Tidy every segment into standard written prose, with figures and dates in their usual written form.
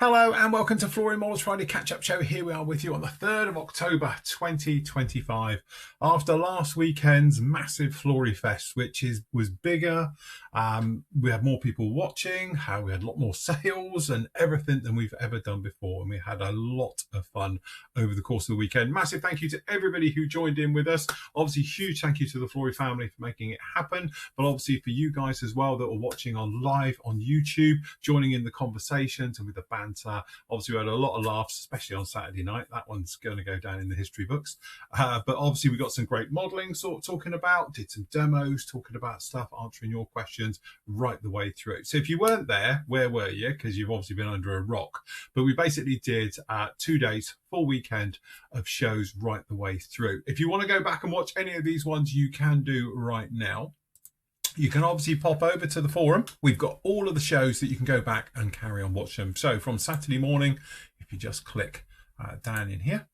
Hello and welcome to Flory Models Friday catch-up show. Here we are with you on the 3rd of October 2025 after last weekend's massive Flory Fest, which was bigger. We had more people watching, we had a lot more sales and everything than we've ever done before, and we had a lot of fun over the course of the weekend. Massive thank you to everybody who joined in with us. Obviously, huge thank you to the Flory family for making it happen, but obviously for you guys as well that were watching on live on YouTube, joining in the conversations and with the banter. Obviously, we had a lot of laughs, especially on Saturday night. That one's going to go down in the history books. But obviously, we got some great modelling talking about, did some demos, talking about stuff, answering your questions right the way through. So if you weren't there, where were you? Because you've obviously been under a rock. But we basically did 2 days, full weekend of shows right the way through. If you want to go back and watch any of these ones, you can do right now. You can obviously pop over to the forum. We've got all of the shows that you can go back and carry on watching them. So from Saturday morning, if you just click down in here,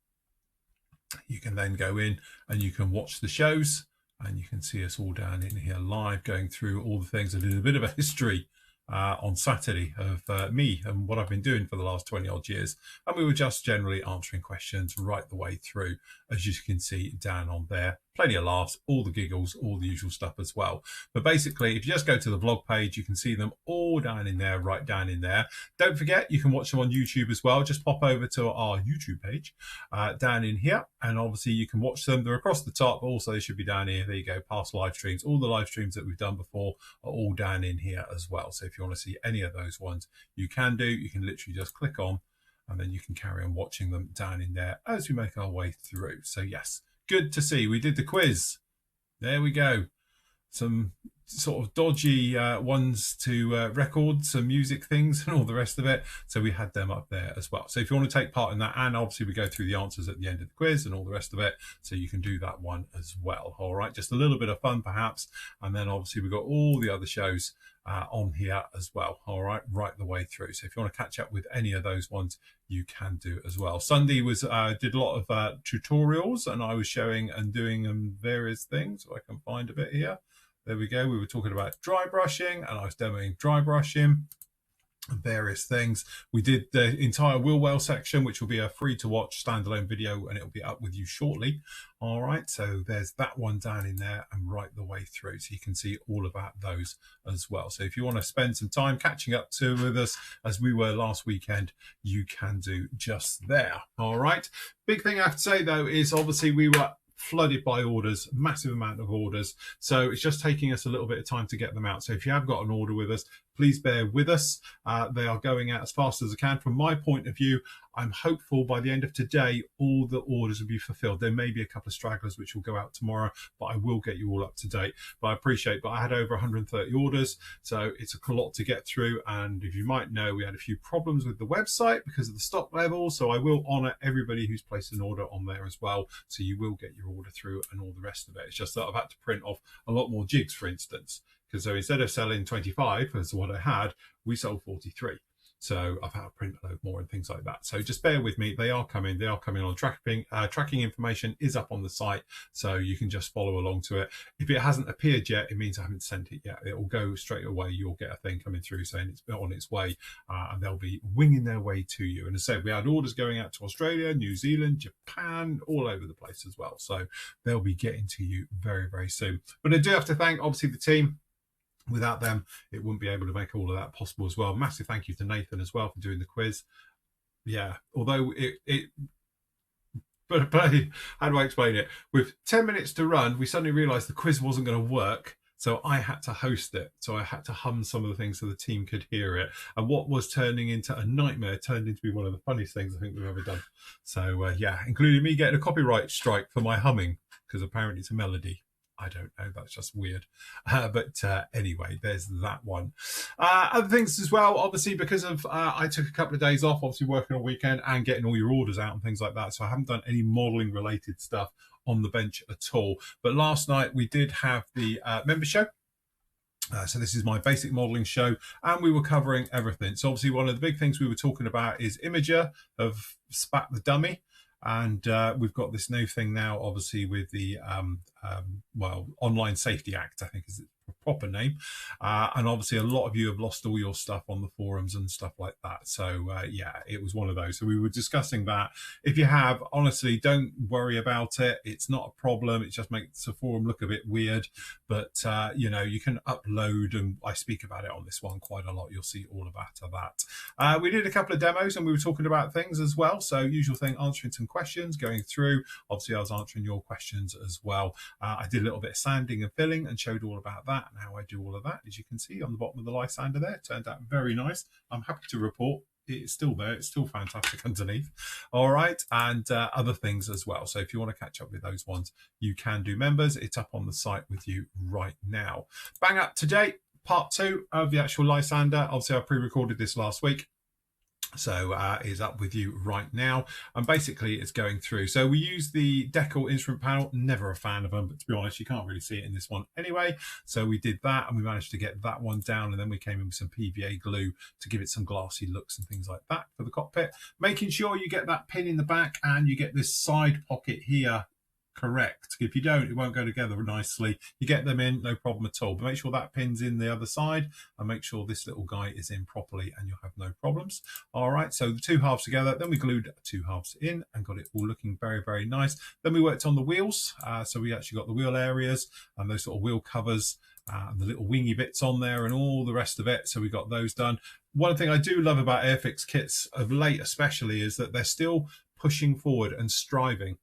you can then go in and you can watch the shows, and you can see us all down in here live going through all the things. I did a bit of a history on Saturday of me and what I've been doing for the last 20 odd years, and we were just generally answering questions right the way through, as you can see down on there. Plenty of laughs, all the giggles, all the usual stuff as well. But basically, if you just go to the vlog page, you can see them all down in there, right down in there. Don't forget, you can watch them on YouTube as well. Just pop over to our YouTube page down in here, and obviously you can watch them. They're across the top. Also, they should be down here. There you go, past live streams. All the live streams that we've done before are all down in here as well. So if you want to see any of those ones, you can do. You can literally just click on, and then you can carry on watching them down in there as we make our way through. So yes, good to see. We did the quiz. There we go. Some sort of dodgy ones to record, some music things and all the rest of it. So we had them up there as well. So if you want to take part in that, and obviously we go through the answers at the end of the quiz and all the rest of it, so you can do that one as well. All right, just a little bit of fun perhaps. And then obviously we've got all the other shows on here as well. All right, right the way through. So if you want to catch up with any of those ones, you can do as well. Sunday was did a lot of tutorials, and I was showing and doing various things. So I can find a bit here. There we go. We were talking about dry brushing, and I was demoing dry brushing and various things. We did the entire wheel well section, which will be a free to watch standalone video, and it'll be up with you shortly. All right, so there's that one down in there and right the way through, so you can see all about those as well. So if you want to spend some time catching up with us as we were last weekend, you can do just there. All right, big thing I have to say though is obviously we were flooded by orders, massive amount of orders, so it's just taking us a little bit of time to get them out. So if you have got an order with us, please bear with us. They are going out as fast as I can. From my point of view, I'm hopeful by the end of today all the orders will be fulfilled. There may be a couple of stragglers which will go out tomorrow, but I will get you all up to date. But I appreciate, but I had over 130 orders, so it's a lot to get through. And if you might know, we had a few problems with the website because of the stock levels, so I will honour everybody who's placed an order on there as well, so you will get your order through and all the rest of it. It's just that I've had to print off a lot more jigs, for instance, because so instead of selling 25 as what I had, we sold 43. So I've had to print a load more and things like that. So just bear with me. They are coming. They are coming on. Tracking information is up on the site, so you can just follow along to it. If it hasn't appeared yet, it means I haven't sent it yet. It will go straight away. You'll get a thing coming through saying it's on its way, and they'll be winging their way to you. And as I said, we had orders going out to Australia, New Zealand, Japan, all over the place as well. So they'll be getting to you very, very soon. But I do have to thank, obviously, the team. Without them, it wouldn't be able to make all of that possible as well. Massive thank you to Nathan as well for doing the quiz. Yeah, although but how do I explain it? With 10 minutes to run, we suddenly realized the quiz wasn't going to work. So I had to host it. So I had to hum some of the things so the team could hear it. And what was turning into a nightmare turned into be one of the funniest things I think we've ever done. So yeah, including me getting a copyright strike for my humming, because apparently it's a melody. I don't know, that's just weird. But anyway, there's that one. Other things as well, obviously, because of I took a couple of days off, obviously working on weekend and getting all your orders out and things like that. So I haven't done any modelling related stuff on the bench at all. But last night we did have the member show. So this is my basic modelling show, and we were covering everything. So obviously one of the big things we were talking about is Imager of Spat the Dummy. And we've got this new thing now, obviously, with the well, Online Safety Act, I think is proper name. And obviously a lot of you have lost all your stuff on the forums and stuff like that. So yeah, it was one of those. So we were discussing that. If you have, honestly, don't worry about it. It's not a problem. It just makes the forum look a bit weird. But you know, you can upload, and I speak about it on this one quite a lot. You'll see all about that. We did a couple of demos and we were talking about things as well. So usual thing, answering some questions, going through. Obviously, I was answering your questions as well. I did a little bit of sanding and filling and showed all about that and how I do all of that. As you can see on the bottom of the Lysander there, it turned out very nice. I'm happy to report it's still there. It's still fantastic underneath. All right. And other things as well. So if you want to catch up with those ones, you can do. Members, it's up on the site with you right now. Bang up to date. Part 2 of the actual Lysander. Obviously, I pre-recorded this last week. So is up with you right now, and basically it's going through. So we use the decal instrument panel. Never a fan of them, but to be honest, you can't really see it in this one anyway. So we did that, and we managed to get that one down, and then we came in with some PVA glue to give it some glassy looks and things like that for the cockpit. Making sure you get that pin in the back and you get this side pocket here correct. If you don't, it won't go together nicely. You get them in, no problem at all. But make sure that pin's in the other side, and make sure this little guy is in properly, and you'll have no problems. All right, so the two halves together, then we glued two halves in and got it all looking very, very nice. Then we worked on the wheels. So we actually got the wheel areas and those sort of wheel covers and the little wingy bits on there and all the rest of it. So we got those done. One thing I do love about Airfix kits of late especially is that they're still pushing forward and striving.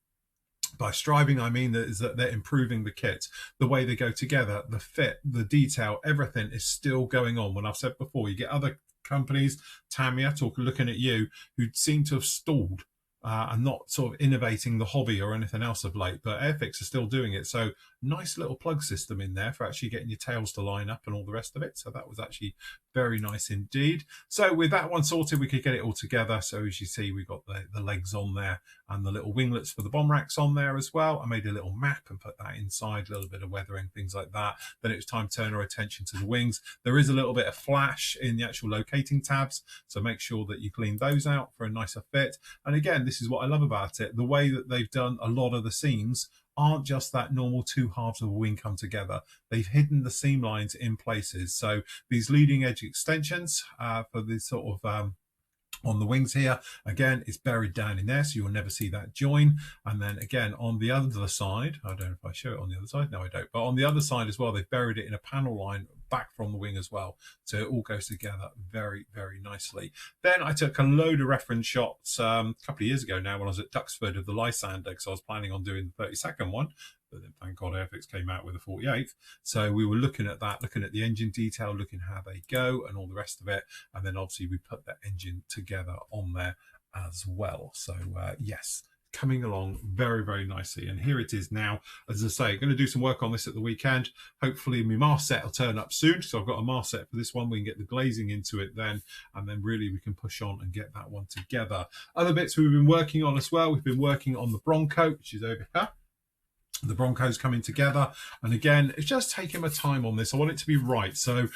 By striving, I mean that they're improving the kit, the way they go together, the fit, the detail, everything is still going on. When I've said before, you get other companies, Tamiya, looking at you, who seem to have stalled and not sort of innovating the hobby or anything else of late, but Airfix are still doing it. So nice little plug system in there for actually getting your tails to line up and all the rest of it. So that was actually very nice indeed. So with that one sorted, we could get it all together. So as you see, we got the legs on there and the little winglets for the bomb racks on there as well. I made a little map and put that inside, a little bit of weathering, things like that. Then it was time to turn our attention to the wings. There is a little bit of flash in the actual locating tabs, so make sure that you clean those out for a nicer fit. And again, this is what I love about it. The way that they've done a lot of the seams aren't just that normal two halves of a wing come together. They've hidden the seam lines in places. So these leading edge extensions for this sort of on the wings here, again, it's buried down in there, so you'll never see that join. And then again, on the other side, I don't know if I show it on the other side, no I don't, but on the other side as well, they've buried it in a panel line back from the wing as well. So it all goes together very, very nicely. Then I took a load of reference shots a couple of years ago now when I was at Duxford of the Lysander, because I was planning on doing the 32nd one. But then thank God Airfix came out with a 48th. So we were looking at that, looking at the engine detail, looking how they go and all the rest of it. And then obviously we put that engine together on there as well. So yes, coming along very, very nicely. And here it is now. As I say, going to do some work on this at the weekend. Hopefully my mast set will turn up soon. So I've got a mast set for this one. We can get the glazing into it then, and then really we can push on and get that one together. Other bits we've been working on as well. We've been working on the Bronco, which is over here. The Bronco's coming together, and again, it's just taking my time on this. I want it to be right. So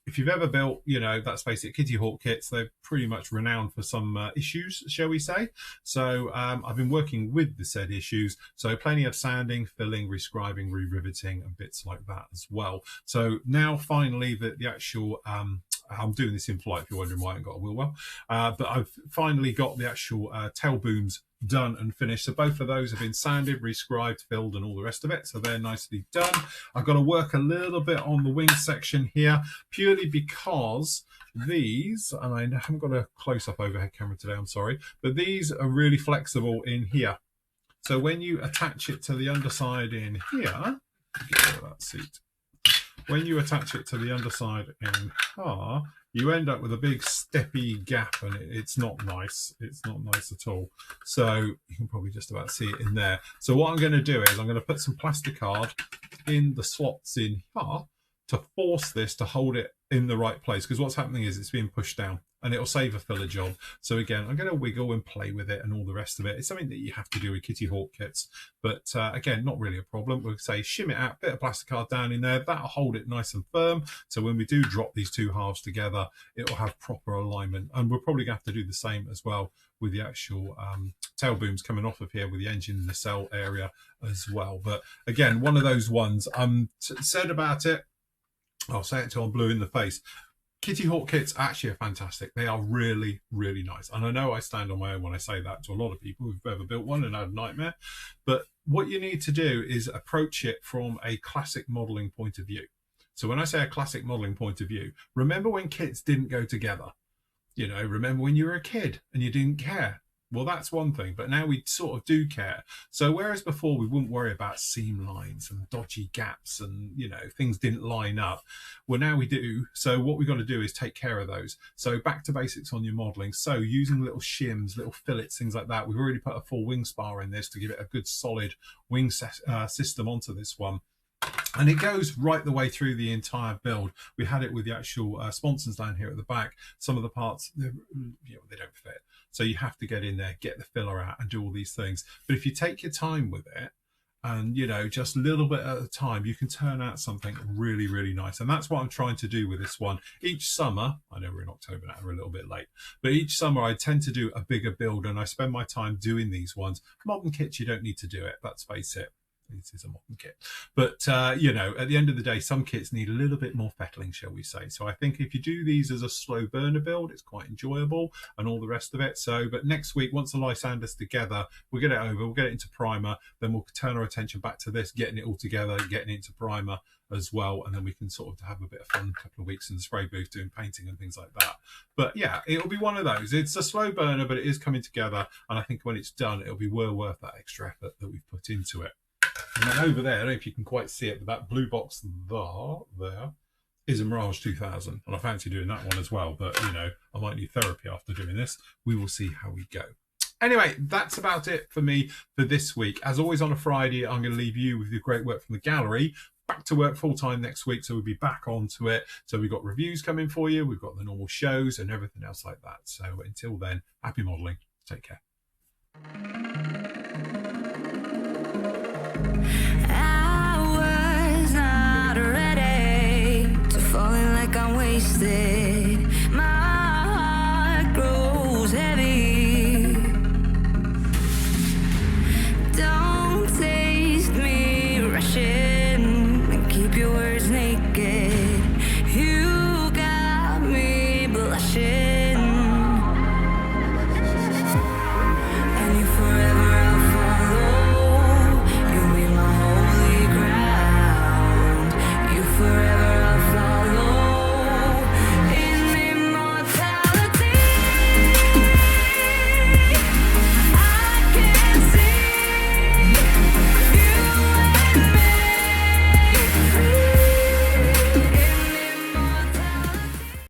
if you've ever built, you know, that's basic Kitty Hawk kits, they're pretty much renowned for some issues, shall we say. So I've been working with the said issues. So plenty of sanding, filling, rescribing, re-riveting and bits like that as well. So now finally the actual I'm doing this in flight if you're wondering why I haven't got a wheel well. But I've finally got the actual tail booms done and finished. So both of those have been sanded, rescribed, filled and all the rest of it. So they're nicely done. I've got to work a little bit on the wing section here, purely because these, and I haven't got a close-up overhead camera today, I'm sorry, but these are really flexible in here. So when you attach it to the underside in here, get rid of that seat. When you attach it to the underside in here, you end up with a big steppy gap, and it's not nice. It's not nice at all. So you can probably just about see it in there. So what I'm going to do is I'm going to put some plastic card in the slots in here to force this to hold it in the right place, because what's happening is it's being pushed down and it'll save a filler job. So again, I'm going to wiggle and play with it and all the rest of it. It's something that you have to do with Kitty Hawk kits, but again, not really a problem. We'll say shim it out, bit of plastic card down in there, that'll hold it nice and firm. So when we do drop these two halves together, it'll have proper alignment. And we're probably going to have to do the same as well with the actual tail booms coming off of here with the engine and nacelle area as well. But again, one of those ones, said about it, I'll say it till I'm blue in the face. Kitty Hawk kits actually are fantastic. They are really, really nice. And I know I stand on my own when I say that to a lot of people who've ever built one and had a nightmare. But what you need to do is approach it from a classic modeling point of view. So when I say a classic modeling point of view, remember when kits didn't go together? You know, remember when you were a kid and you didn't care? Well, that's one thing, but now we sort of do care. So whereas before we wouldn't worry about seam lines and dodgy gaps and, you know, things didn't line up, well, now we do. So what we've got to do is take care of those. So back to basics on your modeling. So using little shims, little fillets, things like that. We've already put a full wing spar in this to give it a good solid wing system onto this one. And it goes right the way through the entire build. We had it with the actual sponsons down here at the back. Some of the parts, they don't fit. So you have to get in there, get the filler out and do all these things. But if you take your time with it and, you know, just a little bit at a time, you can turn out something really, really nice. And that's what I'm trying to do with this one. Each summer, I know we're in October now, we're a little bit late, but each summer I tend to do a bigger build and I spend my time doing these ones. Modern kits, you don't need to do it, let's face it. This is a modern kit, but you know, at the end of the day, some kits need a little bit more fettling, shall we say. So I think if you do these as a slow burner build, it's quite enjoyable and all the rest of it. So but next week, once the Lysander's together, we'll get it over, we'll get it into primer, then we'll turn our attention back to this, getting it all together, getting it into primer as well, and then we can sort of have a bit of fun, a couple of weeks in the spray booth doing painting and things like that. But yeah, it'll be one of those. It's a slow burner, but it is coming together, and I think when it's done, it'll be well worth that extra effort that we've put into it. And then over there, I don't know if you can quite see it, but that blue box there is a Mirage 2000. And I fancy doing that one as well. But, you know, I might need therapy after doing this. We will see how we go. Anyway, that's about it for me for this week. As always on a Friday, I'm going to leave you with the great work from the gallery. Back to work full time next week, so we'll be back onto it. So we've got reviews coming for you. We've got the normal shows and everything else like that. So until then, happy modelling. Take care.